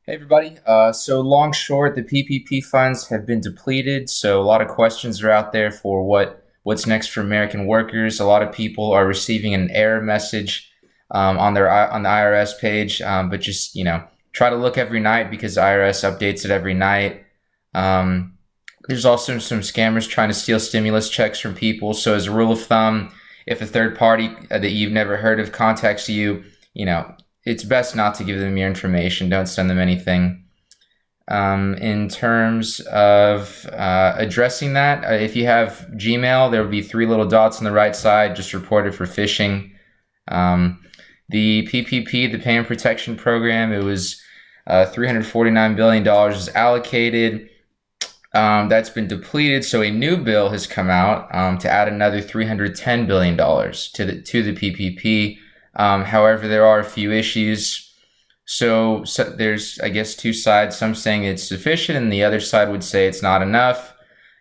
Hey everybody. So long short, the PPP funds have been depleted. So a lot of questions are out there for what's next for American workers. A lot of people are receiving an error message on the IRS page, but just try to look every night because the IRS updates it every night. Um, there's also some scammers trying to steal stimulus checks from people. So as a rule of thumb, if a third party that you've never heard of contacts you, you know it's best not to give them your information. Don't send them anything. In terms of addressing that, if you have Gmail, there will be three little dots on the right side. Just report it for phishing. Um, the PPP, the Payment Protection Program, it was $349 billion is allocated. That's been depleted, so a new bill has come out to add another $310 billion to the PPP. However, there are a few issues. So there's, I guess, two sides. Some saying it's sufficient, and the other side would say it's not enough,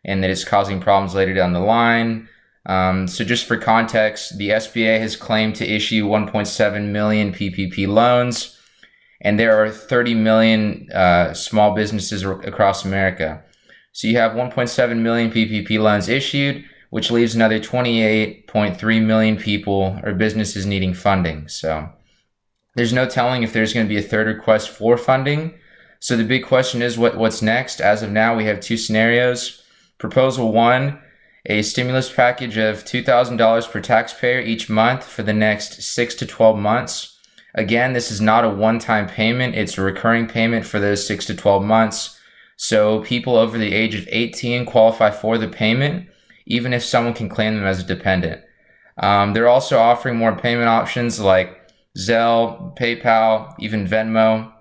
and that it's causing problems later down the line. So just for context, the SBA has claimed to issue 1.7 million PPP loans, and there are 30 million small businesses across America. So you have 1.7 million PPP loans issued, which leaves another 28.3 million people or businesses needing funding. So there's no telling if there's going to be a third request for funding. So the big question is what's next? As of now, we have two scenarios. Proposal one, a stimulus package of $2,000 per taxpayer each month for the next 6 to 12 months. Again, this is not a one-time payment. It's a recurring payment for those 6 to 12 months. So people over the age of 18 qualify for the payment, even if someone can claim them as a dependent. They're also offering more payment options like Zelle, PayPal, even Venmo.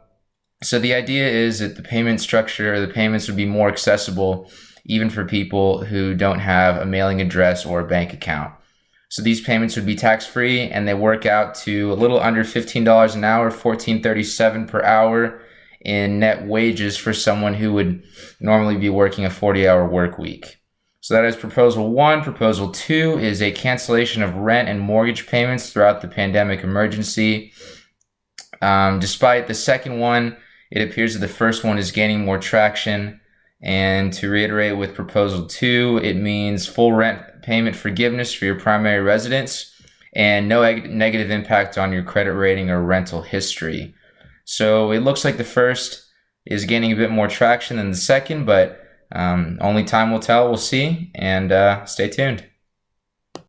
So the idea is that the payment structure, the payments would be more accessible even for people who don't have a mailing address or a bank account. So these payments would be tax-free, and they work out to a little under $15 an hour, $14.37 per hour in net wages for someone who would normally be working a 40-hour work week. So that is proposal one. Proposal two is a cancellation of rent and mortgage payments throughout the pandemic emergency. Despite the second one, it appears that the first one is gaining more traction. And to reiterate with proposal two, it means full rent payment forgiveness for your primary residence and no negative impact on your credit rating or rental history. So it looks like the first is gaining a bit more traction than the second, but only time will tell. We'll see, and stay tuned.